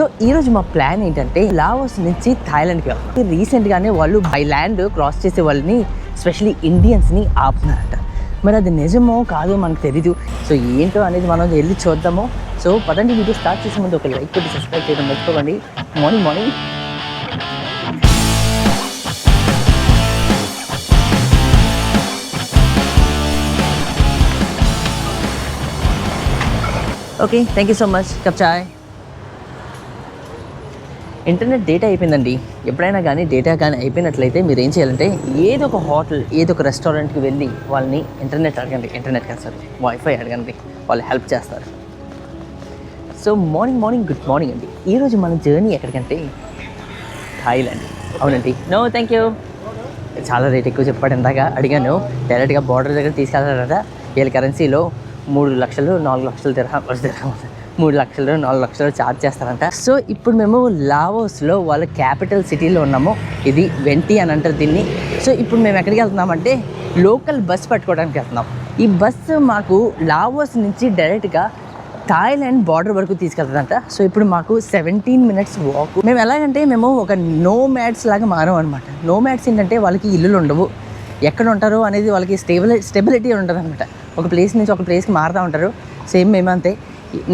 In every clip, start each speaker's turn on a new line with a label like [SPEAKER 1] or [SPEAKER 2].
[SPEAKER 1] So ఈరోజు మా plan ఏంటంటే లావోస్ నుంచి థాయిలాండ్కి వెళ్ళాలి. రీసెంట్గానే వాళ్ళు బై ల్యాండ్ క్రాస్ చేసే వాళ్ళని స్పెషల్లీ ఇండియన్స్ని ఆపుతున్నారట. మరి అది నిజమో కాదో మనకు తెలీదు. సో ఏంటో అనేది మనం వెళ్ళి చూద్దాము. సో పదండి, వీడియో స్టార్ట్ చేసే ముందు ఒక లైక్ కొట్టి సబ్స్క్రైబ్ చేయడం మర్చిపోకండి. Morning okay, thank you so much. Cup chai. Internet data అయిపోయిందండి. ఎప్పుడైనా కానీ డేటా కానీ అయిపోయినట్లయితే మీరు ఏం చేయాలంటే ఏదో ఒక హోటల్, ఏదో ఒక రెస్టారెంట్కి వెళ్ళి వాళ్ళని ఇంటర్నెట్ అడగండి. ఇంటర్నెట్ కాదు సార్, వైఫై అడగండి, వాళ్ళు హెల్ప్ చేస్తారు. సో మార్నింగ్ గుడ్ మార్నింగ్ అండి. ఈరోజు మన జర్నీ ఎక్కడికంటే థాయిలాండ్. అవునండి. No thank you. చాలా రేట్ ఎక్కువ చెప్పాడు. ఇందాక అడిగాను. డైరెక్ట్గా బార్డర్ దగ్గర తీసుకెళ్తారట. వీళ్ళ కరెన్సీలో 3 లక్షలు 4 లక్షలు తిరగ 3 లక్షలు 4 లక్షలు ఛార్జ్ చేస్తారంట. సో ఇప్పుడు మేము లావోస్లో వాళ్ళ క్యాపిటల్ సిటీలో ఉన్నాము. ఇది వెంటి అని అంటారు దీన్ని. సో ఇప్పుడు మేము ఎక్కడికి వెళ్తున్నామంటే లోకల్ బస్ పట్టుకోవడానికి వెళ్తున్నాం. ఈ బస్సు మాకు లావోస్ నుంచి డైరెక్ట్గా థాయిలాండ్ బార్డర్ వరకు తీసుకెళ్తుందంట. సో ఇప్పుడు మాకు 17 మినిట్స్ వాక్. మేము ఎలాగంటే మేము ఒక నో మ్యాట్స్ లాగా మారాం అనమాట. నో మ్యాట్స్ ఏంటంటే వాళ్ళకి ఇల్లులు ఉండవు, ఎక్కడ ఉంటారో అనేది వాళ్ళకి స్టెబిలిటీ ఉంటుంది అనమాట. ఒక ప్లేస్ నుంచి ఒక ప్లేస్కి మారుతూ ఉంటారు. సేమ్ మేము అంతే.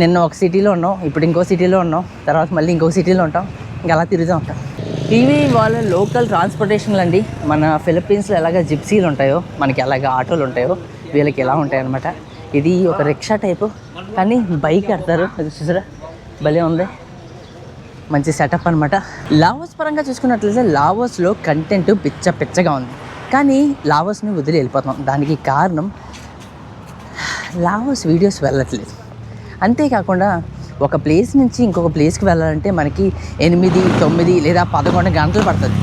[SPEAKER 1] నిన్న ఒక సిటీలో ఉన్నాం, ఇప్పుడు ఇంకో సిటీలో ఉన్నాం, తర్వాత మళ్ళీ ఇంకో సిటీలో ఉంటాం, ఇంకా అలా తిరుగుతూ ఉంటాం. ఇవి వాళ్ళ లోకల్ ట్రాన్స్పోర్టేషన్లు అండి. మన ఫిలిప్పీన్స్లో ఎలాగ జిప్సీలు ఉంటాయో, మనకి ఎలాగ ఆటోలు ఉంటాయో, వీళ్ళకి ఎలా ఉంటాయన్నమాట. ఇది ఒక రిక్షా టైపు, కానీ బైక్ కడతారు. అది చూసారా, భలే ఉంది. మంచి సెటప్ అనమాట. లావోస్ పరంగా చూసుకున్నట్లయితే లావోస్లో కంటెంట్ పిచ్చగా ఉంది. కానీ లావోస్ని వదిలి వెళ్ళిపోతాం. దానికి కారణం లావోస్ వీడియోస్ వెళ్ళట్లేదు. అంతేకాకుండా ఒక ప్లేస్ నుంచి ఇంకొక ప్లేస్కి వెళ్ళాలంటే మనకి 8, 9 లేదా 11 గంటలు పడుతుంది.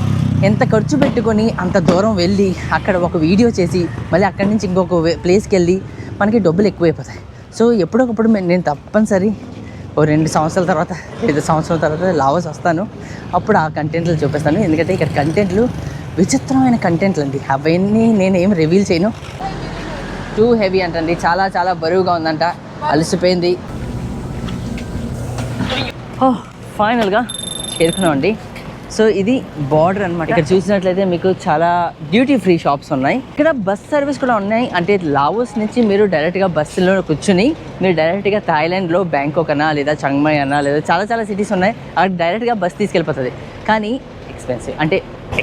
[SPEAKER 1] ఎంత ఖర్చు పెట్టుకొని అంత దూరం వెళ్ళి అక్కడ ఒక వీడియో చేసి మళ్ళీ అక్కడి నుంచి ఇంకొక ప్లేస్కి వెళ్ళి మనకి డబ్బులు ఎక్కువైపోతాయి. సో ఎప్పుడొకప్పుడు నేను తప్పనిసరి 2 సంవత్సరాల తర్వాత 5 సంవత్సరాల తర్వాత లావోస్ వస్తాను. అప్పుడు ఆ కంటెంట్లు చూపిస్తాను. ఎందుకంటే ఇక్కడ కంటెంట్లు విచిత్రమైన కంటెంట్లు అండి. అవన్నీ నేనేం రివీల్ చేయను. టూ హెవీ అంటండి, చాలా బరువుగా ఉందంట. అలసిపోయింది. ఫైనల్గా చేరుకున్నామండి. సో ఇది బార్డర్ అనమాట. ఇక్కడ చూసినట్లయితే మీకు చాలా డ్యూటీ ఫ్రీ షాప్స్ ఉన్నాయి. ఇక్కడ బస్ సర్వీస్ కూడా ఉన్నాయి. అంటే లావోస్ నుంచి మీరు డైరెక్ట్గా బస్సులో కూర్చుని మీరు డైరెక్ట్గా థాయిలాండ్లో బ్యాంకాక్ అన్నా లేదా చంగ్మై అన్నా లేదా చాలా సిటీస్ ఉన్నాయి. అక్కడ డైరెక్ట్గా బస్ తీసుకెళ్ళిపోతుంది. కానీ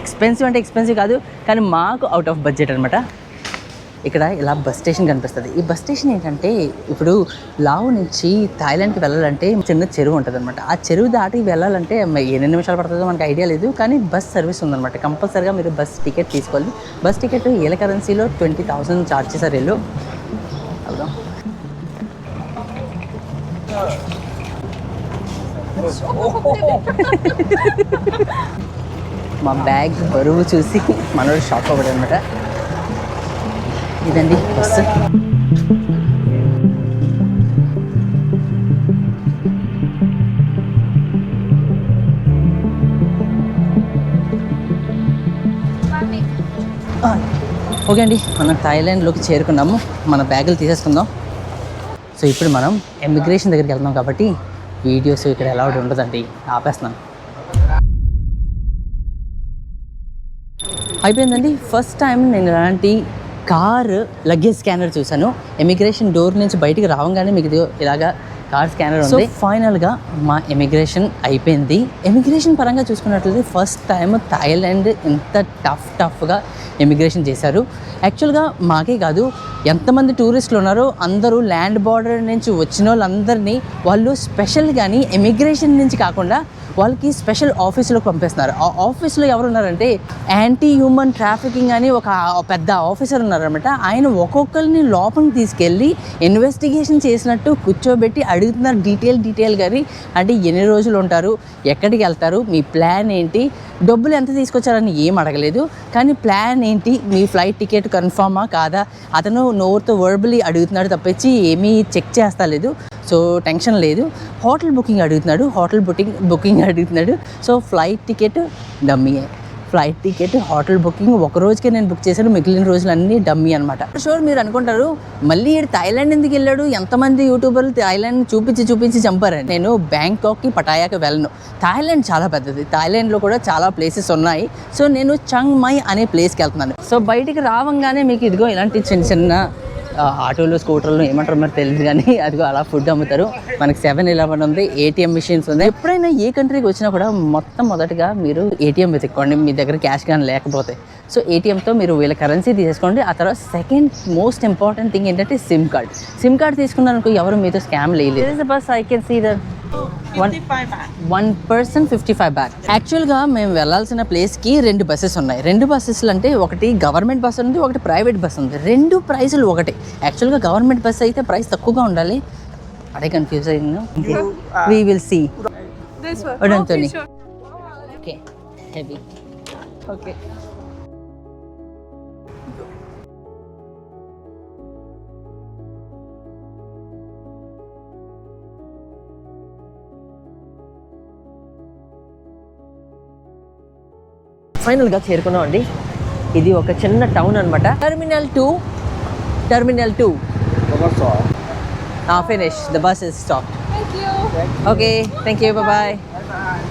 [SPEAKER 1] ఎక్స్పెన్సివ్ కాదు, కానీ మాకు అవుట్ ఆఫ్ బడ్జెట్ అనమాట. ఇక్కడ ఇలా బస్ స్టేషన్ కనిపిస్తుంది. ఈ బస్ స్టేషన్ ఏంటంటే ఇప్పుడు లావో నుంచి థాయిలాండ్కి వెళ్ళాలంటే చిన్న చెరువు ఉంటుంది అనమాట. ఆ చెరువు దాటి వెళ్ళాలంటే ఎన్ని నిమిషాలు పడుతుందో మనకు ఐడియా లేదు. కానీ బస్ సర్వీస్ ఉందన్నమాట. కంపల్సరీగా మీరు బస్ టికెట్ తీసుకోవాలి. బస్ టికెట్ ఏళ్ళ కరెన్సీలో 20,000 ఛార్జ్ చేశారు వీళ్ళు. అవునా, మా బ్యాగ్ బరువు చూసి మనోడు షాక్ అవ్వడం అనమాట. ఇదండి బస్సు. ఓకే అండి, మనం థాయిలాండ్లోకి చేరుకున్నాము. మన బ్యాగులు తీసేసుకుందాం. సో ఇప్పుడు మనం ఇమిగ్రేషన్ దగ్గరికి వెళ్తున్నాం కాబట్టి వీడియోస్ ఇక్కడ ఎలా ఉండదండి, ఆపేస్తున్నాను. అయిపోయిందండి. ఫస్ట్ టైం నేను ఇలాంటి కార్ లగేజ్ స్కానర్ చూశాను. ఇమిగ్రేషన్ డోర్ నుంచి బయటికి రావగానే మీకు ఇలాగా కార్ స్కానర్ ఉంది. ఫైనల్గా మా ఇమిగ్రేషన్ అయిపోయింది. ఇమిగ్రేషన్ పరంగా చూసుకున్నట్లయితే ఫస్ట్ టైం థాయిలాండ్ ఇంత టఫ్గా ఇమిగ్రేషన్ చేశారు. యాక్చువల్గా మాకే కాదు, ఎంతమంది టూరిస్టులు ఉన్నారో అందరూ ల్యాండ్ బార్డర్ నుంచి వచ్చిన వాళ్ళందరినీ వాళ్ళు స్పెషల్ కానీ ఇమిగ్రేషన్ నుంచి కాకుండా వాళ్ళకి స్పెషల్ ఆఫీసులోకి పంపిస్తున్నారు. ఆ ఆఫీస్లో ఎవరు ఉన్నారంటే యాంటీ హ్యూమన్ ట్రాఫికింగ్ అని ఒక పెద్ద ఆఫీసర్ ఉన్నారనమాట. ఆయన ఒక్కొక్కరిని లోపలికి తీసుకెళ్ళి ఇన్వెస్టిగేషన్ చేసినట్టు కూర్చోబెట్టి అడుగుతున్నారు డీటెయిల్ కానీ. అంటే ఎన్ని రోజులు ఉంటారు, ఎక్కడికి వెళ్తారు, మీ ప్లాన్ ఏంటి, డబ్బులు ఎంత తీసుకొచ్చారని ఏం అడగలేదు. కానీ ప్లాన్ ఏంటి, మీ ఫ్లైట్ టికెట్ కన్ఫామా కాదా, అతను నోరుతో వర్బలీ అడుగుతున్నాడు తప్పించి ఏమీ చెక్ చేస్తా లేదు. సో టెన్షన్ లేదు. హోటల్ బుకింగ్ అడుగుతున్నాడు. So flight ticket dummy, flight ticket, hotel booking ఒక రోజుకే నేను బుక్ చేశాను, మిగిలిన రోజులు అన్నీ డమ్మీ అనమాట. షూర్ మీరు అనుకుంటారు మళ్ళీ థాయిలాండ్ ఎందుకు వెళ్ళాడు, ఎంతమంది యూట్యూబర్లు థాయిలాండ్ చూపించి చంపారని. నేను బ్యాంకాక్కి, పటాయాకి వెళ్ళను. థాయిలాండ్ చాలా పెద్దది, థాయిలాండ్లో కూడా చాలా ప్లేసెస్ ఉన్నాయి. సో నేను చంగ్ మై అనే ప్లేస్కి వెళ్తున్నాను. సో బయటికి రావంగానే మీకు ఇదిగో ఇలాంటి చిన్న ఆటోలు, స్కూటర్లు ఏమంటారు మరి తెలియదు కానీ అదిగో అలా ఫుడ్ అమ్ముతారు. మనకి 7-Eleven ఉంది, ATM మిషన్స్ ఉంది. ఎప్పుడైనా ఏ కంట్రీకి వచ్చినా కూడా మొదటగా మీరు ATM వెతుక్కోండి, మీ దగ్గర క్యాష్ కానీ లేకపోతే. సో ATMతో మీరు వీళ్ళ కరెన్సీ తీసుకోండి. ఆ తర్వాత సెకండ్ మోస్ట్ ఇంపార్టెంట్ థింగ్ ఏంటంటే సిమ్ కార్డ్ తీసుకున్నారనుకో ఎవరు మీతో స్కామ్ లేదు. Bus I can see that 1 person 55 baht. యాక్చువల్గా మేము వెళ్ళాల్సిన ప్లేస్కి 2 బస్సెస్ ఉన్నాయి. 2 బస్సెస్లు అంటే ఒకటి గవర్నమెంట్ బస్ ఉంది, ఒకటి ప్రైవేట్ బస్ ఉంది. 2 ప్రైజులు ఒకటే. యాక్చువల్గా గవర్నమెంట్ బస్ అయితే ప్రైస్ తక్కువగా ఉండాలి. అదే కన్ఫ్యూజ్ అయింది. We will see. Okay heavy. Okay ఫైనల్గా చేరుకున్నాం అండి. ఇది ఒక చిన్న టౌన్ అనమాట. Terminal 2. Finish the bus is stop. Okay thank you, bye.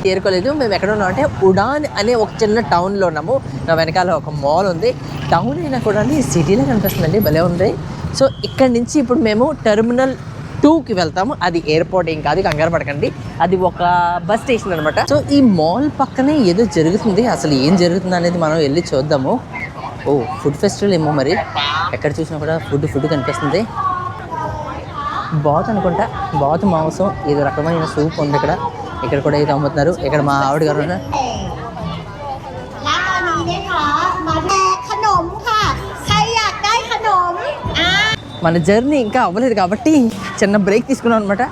[SPEAKER 1] చేరుకోలేదు. మేము ఎక్కడ ఉన్నాం అంటే ఉడాన్ అనే ఒక చిన్న టౌన్లో ఉన్నాము. నా వెనకాల ఒక మాల్ ఉంది. టౌన్ అయినా కూడా సిటీలో కనిపిస్తుందండి, భలే ఉంది. సో ఇక్కడి నుంచి ఇప్పుడు మేము టర్మినల్ 2కి వెళ్తాము. అది ఎయిర్పోర్ట్ ఏం కాదు, కంగారు పడకండి. అది ఒక బస్ స్టేషన్ అనమాట. సో ఈ మాల్ పక్కనే ఏదో జరుగుతుంది. అసలు ఏం జరుగుతుంది అనేది మనం వెళ్ళి చూద్దాము. ఓ ఫుడ్ ఫెస్టివల్ ఏమో మరి. ఎక్కడ చూసినా కూడా ఫుడ్ కనిపిస్తుంది. బాత్ అనుకుంటా, బాత్ మాంసం ఏదో రకమైన సూప్ ఉంది ఇక్కడ కూడా ఏదో అమ్ముతున్నారు. ఇక్కడ మా ఆవిడ గారు ఉన్నారు. మన జర్నీ ఇంకా అవ్వలేదు కాబట్టి చిన్న బ్రేక్ తీసుకున్నాం అనమాట.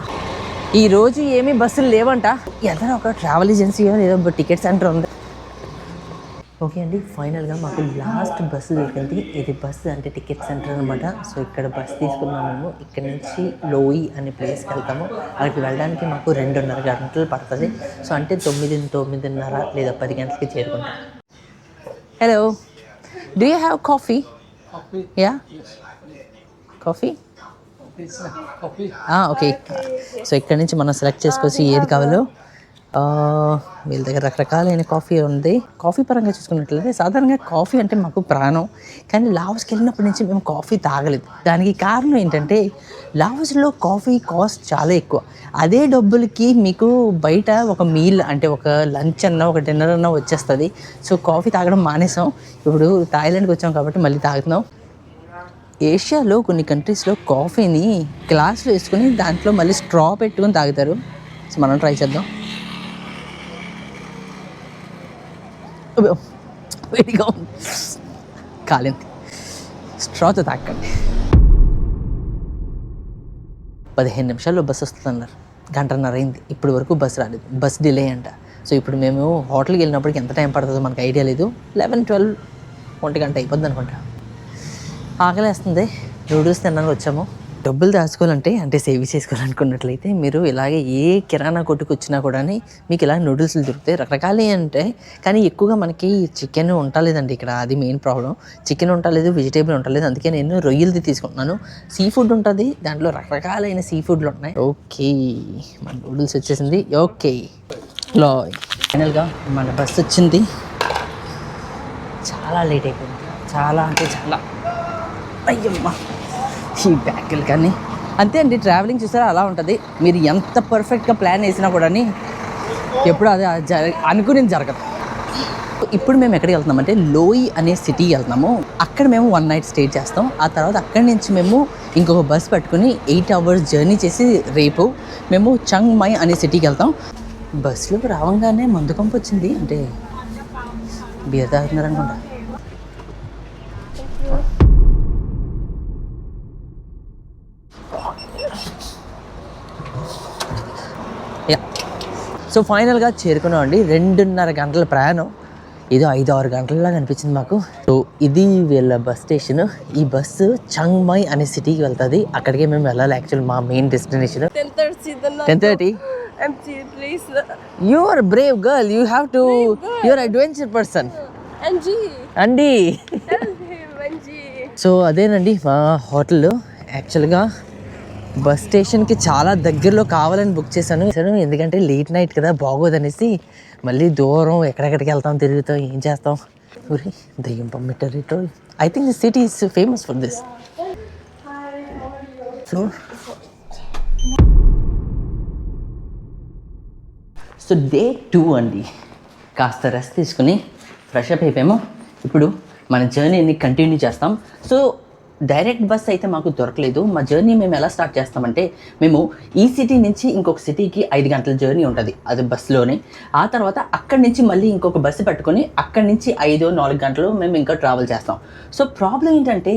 [SPEAKER 1] ఈరోజు ఏమీ బస్సులు లేవంట. ఏదైనా ఒక ట్రావెల్ ఏజెన్సీ ఏదో టికెట్ సెంటర్ ఉంది. ఓకే అండి, ఫైనల్గా మాకు లాస్ట్ బస్సు దొరికింది. ఇది బస్సు అంటే టికెట్ సెంటర్ అనమాట. సో ఇక్కడ బస్సు తీసుకున్నాం మేము. ఇక్కడ నుంచి లోయి అనే ప్లేస్కి వెళ్తాము. అక్కడికి వెళ్ళడానికి మాకు 2.5 గంటలు పడుతుంది. సో అంటే 9:30 లేదా 10 గంటలకి చేరుకుంటాం. Hello, do you have coffee? Yeah, coffee. Okay. So ఇక్కడ నుంచి మనం సెలెక్ట్ చేసుకోవచ్చు ఏది కావాలో. వీళ్ళ దగ్గర రకరకాలైన కాఫీ ఉంది. కాఫీ పరంగా చూసుకున్నట్లయితే సాధారణంగా కాఫీ అంటే మాకు ప్రాణం, కానీ లావోస్కి వెళ్ళినప్పటి నుంచి మేము కాఫీ తాగలేదు. దానికి కారణం ఏంటంటే లావోస్లో కాఫీ కాస్ట్ చాలా ఎక్కువ. అదే డబ్బులకి మీకు బయట ఒక మీల్ అంటే ఒక లంచ్ అన్నా ఒక డిన్నర్ అన్నా వచ్చేస్తుంది. సో కాఫీ తాగడం మానేసాం. ఇప్పుడు థాయిలాండ్కి వచ్చాం కాబట్టి మళ్ళీ తాగుతున్నాం. ఏషియాలో కొన్ని కంట్రీస్లో కాఫీని గ్లాసులో వేసుకొని దాంట్లో మళ్ళీ స్ట్రా పెట్టుకొని తాగుతారు. సో మనం ట్రై చేద్దాం. వేడిగా ఉంది, కాలింది. స్ట్రాతో తాకండి. 15 నిమిషాల్లో బస్సు వస్తుంది అన్నారు. 1.5 గంట అయింది, ఇప్పటి వరకు బస్సు రాలేదు. బస్ డిలే అంట. సో ఇప్పుడు మేము హోటల్కి వెళ్ళినప్పటికి ఎంత టైం పడుతుందో మనకు ఐడియా లేదు. 11-12 1 గంట అయిపోద్ది అనుకుంటా. ఆకలేస్తుంది, నూడిల్స్ తిన్నాను వచ్చాము. డబ్బులు దాచుకోవాలంటే అంటే సేవ్ చేసుకోవాలనుకున్నట్లయితే మీరు ఇలాగే ఏ కిరాణా కొట్టుకు వచ్చినా కూడా మీకు ఇలా నూడిల్స్లు దొరుకుతాయి. రకరకాలే ఉంటాయి, కానీ ఎక్కువగా మనకి చికెన్ ఉండలేదండి ఇక్కడ. అది మెయిన్ ప్రాబ్లం. చికెన్ ఉండలేదు, వెజిటేబుల్ ఉండలేదు. అందుకే నేను రొయ్యలది తీసుకుంటున్నాను. సీ ఫుడ్ ఉంటుంది, దాంట్లో రకరకాలైన సీ ఫుడ్లు ఉన్నాయి. ఓకే, మన నూడిల్స్ వచ్చేసింది. ఓకే లో ఫైనల్గా మన బస్ వచ్చింది. చాలా లేట్ అయిపోయింది, చాలా అంటే చాలా. అయ్యమ్మా ఈ బ్యాగులు కానీ అంతే అండి. ట్రావెలింగ్ చూసారా అలా ఉంటుంది. మీరు ఎంత పర్ఫెక్ట్గా ప్లాన్ వేసినా కూడా ఎప్పుడు అది అనుకునేది జరగదు. ఇప్పుడు మేము ఎక్కడికి వెళ్తున్నామంటే లోయి అనే సిటీకి వెళ్తున్నాము. అక్కడ మేము 1 నైట్ స్టే చేస్తాం. ఆ తర్వాత అక్కడి నుంచి మేము ఇంకొక బస్ పట్టుకుని 8 hours జర్నీ చేసి రేపు మేము చంగ్ మై అనే సిటీకి వెళ్తాం. బస్సులో రావంగానే మందు కంపు వచ్చింది. అంటే బీర్ తాగుతున్నారనుకుంటా. సో ఫైనల్గా చేరుకున్నాం అండి. 2.5 గంటల ప్రయాణం. ఏదో 5-6 గంటలలాగా అనిపించింది మాకు. సో ఇది వీళ్ళ బస్ స్టేషన్. ఈ బస్సు చంగ్ మై అనే సిటీకి వెళ్తుంది. అక్కడికే మేము వెళ్ళాలి. యాక్చువల్ మా main destination 10:30. You are a brave girl. You have to. You are an adventure person. అండి
[SPEAKER 2] Manji.
[SPEAKER 1] సో అదేనండి మా హోటల్ యాక్చువల్గా బస్ స్టేషన్కి చాలా దగ్గరలో కావాలని బుక్ చేశాను ఎందుకంటే లేట్ నైట్ కదా బాగోదనేసి మళ్ళీ దూరం ఎక్కడెక్కడికి వెళ్తాం తిరుగుతాం ఏం చేస్తాం ఊరి దయ్యం పంపిట్టారు I think this city is famous for this so day 2 అండి కాస్త రెస్ట్ తీసుకుని ఫ్రెష్ అప్ అయిపోయాము ఇప్పుడు మన జర్నీని కంటిన్యూ చేస్తాం సో డైరెక్ట్ బస్ అయితే మాకు దొరకలేదు మా జర్నీ మేము ఎలా స్టార్ట్ చేస్తామంటే మేము ఈ సిటీ నుంచి ఇంకొక సిటీకి 5 గంటల జర్నీ ఉంటుంది అది బస్సులోనే ఆ తర్వాత అక్కడి నుంచి మళ్ళీ ఇంకొక బస్సు పెట్టుకొని అక్కడి నుంచి 5-4 గంటలు మేము ఇంకా ట్రావెల్ చేస్తాం సో ప్రాబ్లం ఏంటంటే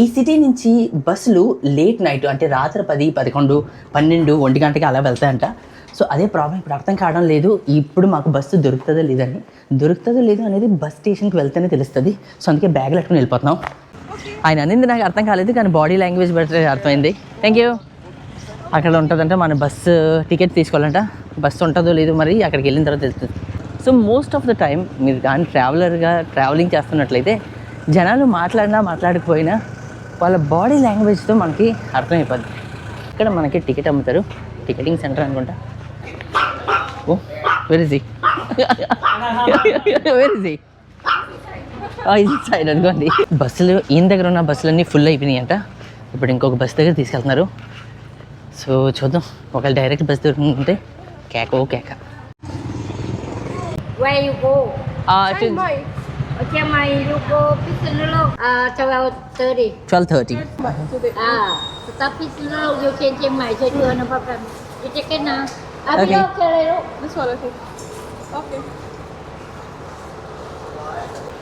[SPEAKER 1] ఈ సిటీ నుంచి బస్సులు లేట్ నైట్ అంటే రాత్రి 10, 11, 12, 1 గంటకి అలా వెళ్తాయంట సో అదే ప్రాబ్లం ఇప్పుడు అర్థం కావడం లేదు ఇప్పుడు మాకు బస్సు దొరుకుతుందో లేదని దొరుకుతుందో లేదో అనేది బస్ స్టేషన్కి వెళ్తేనే తెలుస్తుంది సో అందుకే బ్యాగ్ పెట్టుకుని వెళ్ళిపోతున్నాం ఆయన అనేది నాకు అర్థం కాలేదు కానీ బాడీ లాంగ్వేజ్ బట్టి అర్థమైంది థ్యాంక్ యూ అక్కడ ఉంటుందంట మన బస్సు టికెట్ తీసుకోవాలంట బస్సు ఉంటుందో లేదో మరి అక్కడికి వెళ్ళిన తర్వాత తెలుస్తుంది so most of the time మీరు కానీ ట్రావెలింగ్ చేస్తున్నట్లయితే జనాలు మాట్లాడకపోయినా వాళ్ళ బాడీ లాంగ్వేజ్తో మనకి అర్థమైపోద్ది ఇక్కడ మనకి టికెట్ అమ్ముతారు టికెటింగ్ సెంటర్ అనుకుంటా oh where is he where is he ఇది సైడ్ అనుకోండి బస్సులు ఈయన దగ్గర ఉన్న బస్సులన్నీ ఫుల్ అయిపోయినాయి అంట ఇప్పుడు ఇంకొక బస్ దగ్గర తీసుకెళ్తున్నారు సో చూద్దాం ఒకవేళ డైరెక్ట్ బస్ దొరుకుతుంటే కేక
[SPEAKER 3] Where you go?
[SPEAKER 2] Chiang Mai.
[SPEAKER 3] Chiang Mai, you go Phitsanulok. 12:30.
[SPEAKER 1] 12:30
[SPEAKER 2] Today.
[SPEAKER 3] Stop Phitsanulok, you can Chiang Mai, so you no problem. You take it now.
[SPEAKER 1] Okay.
[SPEAKER 3] Okay.
[SPEAKER 2] This one, okay. Okay.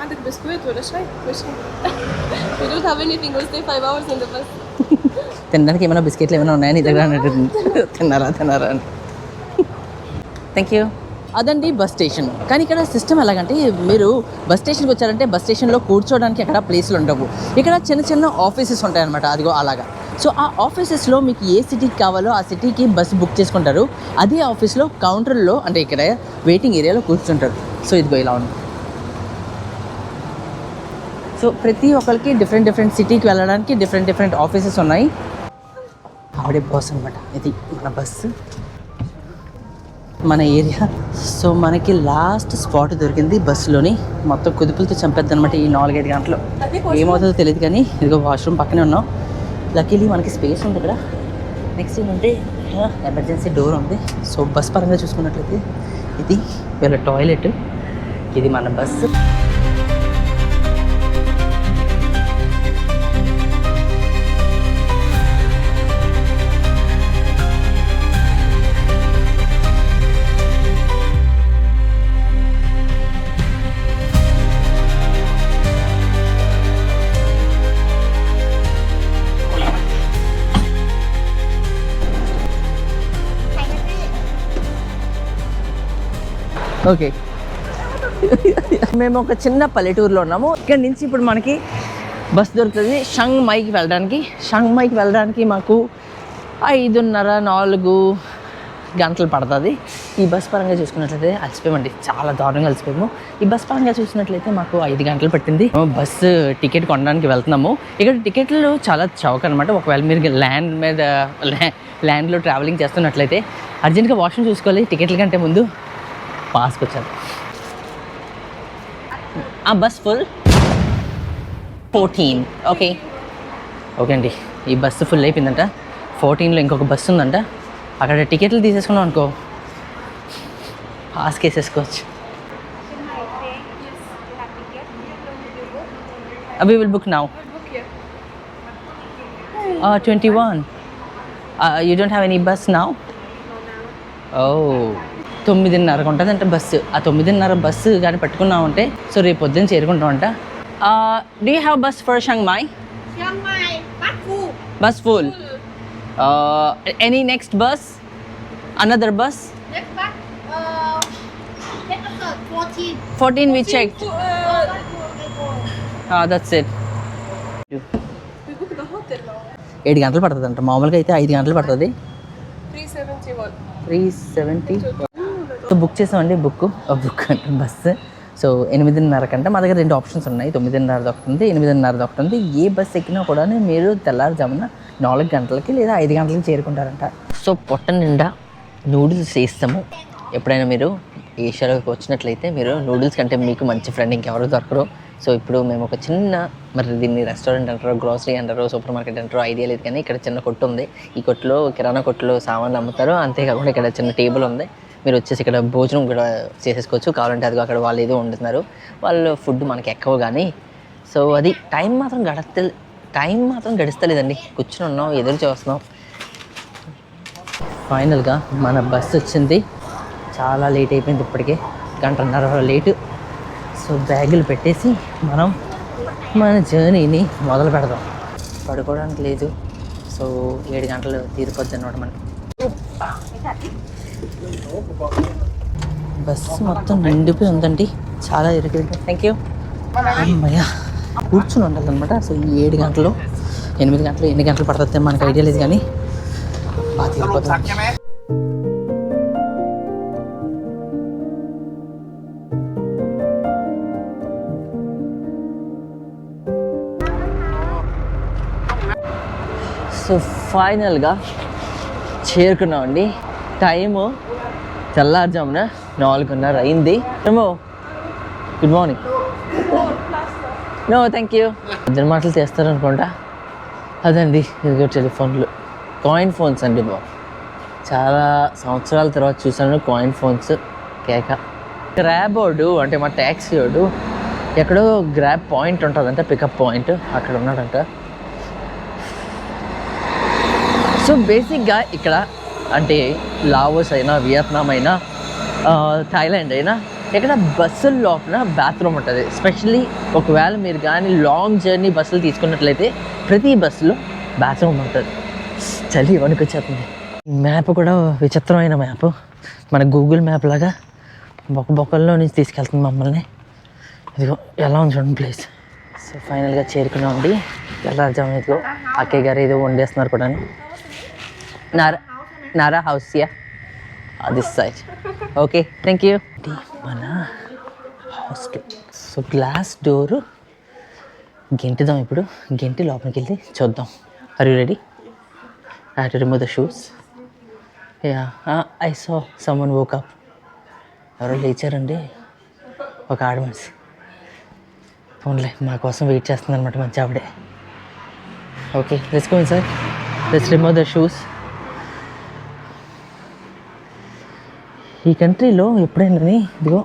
[SPEAKER 2] عندك بسكويت ولا شاي؟ مش We don't have anything. We'll stay 5 hours in the bus.
[SPEAKER 1] తినడానికి ఏమైనా బిస్కెట్లు ఏమైనా ఉన్నాయని దగ్గర అన్నట్టు తిన్నారా అని thank you అదండి బస్ స్టేషన్ కానీ ఇక్కడ సిస్టమ్ ఎలాగంటే మీరు బస్ స్టేషన్కి వచ్చారంటే బస్ స్టేషన్లో కూర్చోవడానికి ఎక్కడ ప్లేస్లు ఉండవు ఇక్కడ చిన్న ఆఫీసెస్ ఉంటాయన్నమాట అదిగో అలాగా సో ఆ ఆఫీసెస్లో మీకు ఏ సిటీకి కావాలో ఆ సిటీకి బస్సు బుక్ చేసుకుంటారు అదే ఆఫీస్లో కౌంటర్లో అంటే ఇక్కడ వెయిటింగ్ ఏరియాలో కూర్చుంటారు సో ఇదిగో ఇలా ఉంది సో ప్రతి ఒక్కరికి డిఫరెంట్ సిటీకి వెళ్ళడానికి డిఫరెంట్ ఆఫీసెస్ ఉన్నాయి ఆవిడే బస్ అనమాట ఇది మన బస్సు మన ఏరియా సో మనకి లాస్ట్ స్పాట్ దొరికింది బస్సులోని మొత్తం కుదుపులతో చంపేద్ది అనమాట ఈ 4-5 గంటలు ఏమవుతుందో తెలియదు కానీ ఇదిగో వాష్రూమ్ పక్కనే ఉన్నాం లక్కీలీ మనకి స్పేస్ ఉంది ఇక్కడ నెక్స్ట్ ఏంటంటే ఎమర్జెన్సీ డోర్ ఉంది సో బస్ పరంగా చూసుకున్నట్లయితే ఇది వీళ్ళ టాయిలెట్ ఇది మన బస్సు ఓకే మేము ఒక చిన్న పల్లెటూరులో ఉన్నాము ఇక్కడ నుంచి ఇప్పుడు మనకి బస్ దొరుకుతుంది షంగ్ మైకి వెళ్ళడానికి మాకు 5:30-4 గంటలు పడుతుంది ఈ బస్ పరంగా చూసుకున్నట్లయితే అలసిపోయామండి చాలా దారుణంగా అలసిపోయాము ఈ బస్ పరంగా చూసినట్లయితే మాకు 5 గంటలు పట్టింది బస్సు టికెట్ కొనడానికి వెళ్తున్నాము ఇక్కడ టికెట్లు చాలా చౌక అనమాట ఒకవేళ మీరు ల్యాండ్లో ట్రావెలింగ్ చేస్తున్నట్లయితే అర్జెంట్గా వాష్రూమ్ చూసుకోవాలి టికెట్ల కంటే ముందు పాస్కి వచ్చాను ఆ బస్ ఫుల్ 14 ఓకే అండి ఈ బస్సు ఫుల్ అయిపోయిందంట 14లో ఇంకొక బస్సు ఉందంట అక్కడ టికెట్లు తీసేసుకున్నాం అనుకో పాస్కి వేసేసుకోవచ్చు we will book now 21 you don't have any bus now oh 9:30 ఉంటుందంట బస్సు ఆ 9:30 బస్సు కానీ పట్టుకున్నామంటే సో రేపు పొద్దున్న చేరుకుంటామంట do you have bus for Chiang Mai?
[SPEAKER 3] Chiang Mai,
[SPEAKER 1] Bus full. Any next bus? Another bus?
[SPEAKER 3] Next bus, next 14.
[SPEAKER 1] 14 we checked. That's it.
[SPEAKER 2] We booked the hotel now.
[SPEAKER 1] 7 గంటలు పడుతుందంట మామూలుగా అయితే 5 గంటలు పడుతుంది
[SPEAKER 2] 371.
[SPEAKER 1] 370 సో బుక్ చేసామండి బుక్ అంటే bus so 8:30 కంటే మా దగ్గర 2 ఆప్షన్స్ ఉన్నాయి. 9:30 ఒకటి ఉంది, 8:30 ఒకటి ఉంది. ఏ బస్ ఎక్కినా కూడా మీరు తెల్లారుజామున 4 గంటలకి లేదా 5 గంటలకి చేరుకుంటారంట. సో పొట్ట నిండా నూడిల్స్ చేస్తాము. ఎప్పుడైనా మీరు ఏషియాలోకి వచ్చినట్లయితే మీరు నూడిల్స్ కంటే మీకు మంచి ఫ్రెండ్ ఇంకెవరు దొరకరు. సో ఇప్పుడు మేము ఒక చిన్న, మరి దీన్ని రెస్టారెంట్ అంటారు, గ్రోసరీ అంటారు, సూపర్ మార్కెట్ అంటారు, ఐడియా లేదు, కానీ ఇక్కడ చిన్న కొట్టు ఉంది. ఈ కొట్టులో కిరాణా కొట్టులో సామాన్లు అమ్ముతారు. అంతేకాకుండా ఇక్కడ చిన్న టేబుల్ ఉంది. మీరు వచ్చేసి ఇక్కడ భోజనం కూడా చేసేసుకోవచ్చు. కావాలంటే అదిగో అక్కడ వాళ్ళు ఏదో వండుతున్నారు. వాళ్ళు ఫుడ్ మనకి ఎక్కువ కానీ. సో అది టైం మాత్రం గడుస్తలేదండి. కూర్చుని ఉన్నాం, ఎదురు చూస్తున్నాం. ఫైనల్గా మన బస్సు వచ్చింది. చాలా లేట్ అయిపోయింది, ఇప్పటికే 1.5 గంట లేటు. సో బ్యాగులు పెట్టేసి మనం మన జర్నీని మొదలు పెడదాం. పడుకోవడానికి లేదు. సో 7 గంటలు తీరిపోద్ది అనమాట మనకి. బస్సు మొత్తం నిండిపోయి ఉందండి, చాలా ఇరుకు. Thank you. అమ్మయ్య, కూర్చుని ఉండాలన్నమాట. సో ఈ 7 గంటలు 8 గంటలు ఎన్ని గంటలు పడుతుంది మనకు ఐడియా లేదు, కానీ బాగా తీరిపోతుంది. సో ఫైనల్గా చేరుకున్నామండి. టైము తెల్లారుజామున 4:30 అయింది. ఏమో good morning. No thank you. 2 మాటలు చేస్తారనుకుంటా. అదండి, ఇదిగో టెలిఫోన్లు, కాయిన్ ఫోన్స్ అండి బాబు. చాలా సంవత్సరాల తర్వాత చూసాను కాయిన్ ఫోన్స్. కేక. గ్రాబ్ వాడు అంటే మా ట్యాక్సీ వాడు ఎక్కడో గ్రాబ్ పాయింట్ ఉంటుందంట, పికప్ పాయింట్, అక్కడ ఉన్నాడంట. సో బేసిక్గా ఇక్కడ అంటే లావోస్ అయినా, వియత్నాం అయినా, థాయిలాండ్ అయినా, ఇక్కడ బస్సుల లోపల బాత్రూమ్ ఉంటుంది. ఎస్పెషల్లీ ఒకవేళ మీరు కానీ లాంగ్ జర్నీ బస్సులు తీసుకున్నట్లయితే ప్రతి బస్సులో బాత్రూమ్ ఉంటుంది. చలి వణుకొచ్చేస్తుంది. మ్యాప్ కూడా విచిత్రమైన మ్యాప్, మన గూగుల్ మ్యాప్ లాగా బొక్కల్లో నుంచి తీసుకెళ్తుంది మమ్మల్ని. ఇదిగో ఎలా ఉంది చూడండి ప్లేస్. సో ఫైనల్గా చేరుకున్నామండి. తెల్లారుజాములో అక్కయ్య గారు ఏదో వండేస్తున్నారు కూడా. నారా house yeah this side. Okay thank you. మన హాస్టల్. సో గ్లాస్ డోరు గెంటుదాం ఇప్పుడు. గెంటి లోపలికి వెళ్ళి చూద్దాం. Are you ready? I have to remove the shoes. Yeah I saw someone woke up. ఎవరో లేచారండి, ఒక ఆడ మనిషి. ఓన్లీ మా కోసం వెయిట్ చేస్తుంది అనమాట మంచి ఆవిడే. Okay let's go inside. Let's remove the shoes. ఈ కంట్రీలో ఎప్పుడైనా ఇదిగో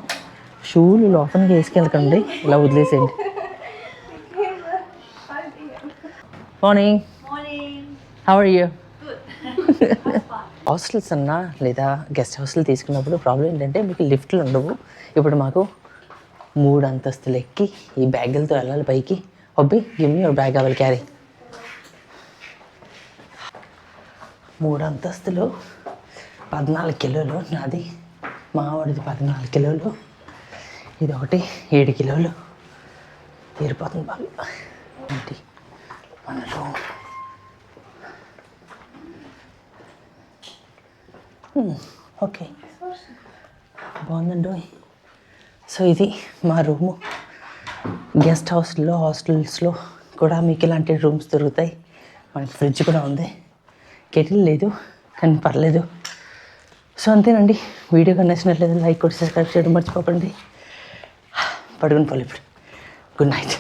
[SPEAKER 1] షూలు లోపలికి వేసుకెళ్ళకండి, ఇలా వదిలేసేయండి. Morning. How are you? Hostels అన్నా లేదా గెస్ట్ హౌస్లు తీసుకున్నప్పుడు ప్రాబ్లం ఏంటంటే మీకు లిఫ్ట్లు ఉండవు. ఇప్పుడు మాకు 3 అంతస్తులు ఎక్కి ఈ బ్యాగులతో వెళ్ళాలి పైకి. Hubby give me your bag, I will carry. 3 అంతస్తులు 14 కిలోలు నాది, మావాడిది 14 కిలోలు, ఇది ఒకటి 7 కిలోలు. తీరిపోతుంది బాగా. ఏంటి మనలో ఓకే బాగుందండి. సో ఇది మా రూము. గెస్ట్ హౌస్లో, హాస్టల్స్లో కూడా మీకు ఇలాంటి రూమ్స్ దొరుకుతాయి. మనకి ఫ్రిడ్జ్ కూడా ఉంది. కెటిల్ లేదు కానీ పర్లేదు. సో అంతేనండి. వీడియో కానీ నచ్చినట్లయితే లైక్ కొట్టి సబ్స్క్రైబ్ చేయడం మర్చిపోకండి. పడుకుని పోలే ఇప్పుడు. Good night.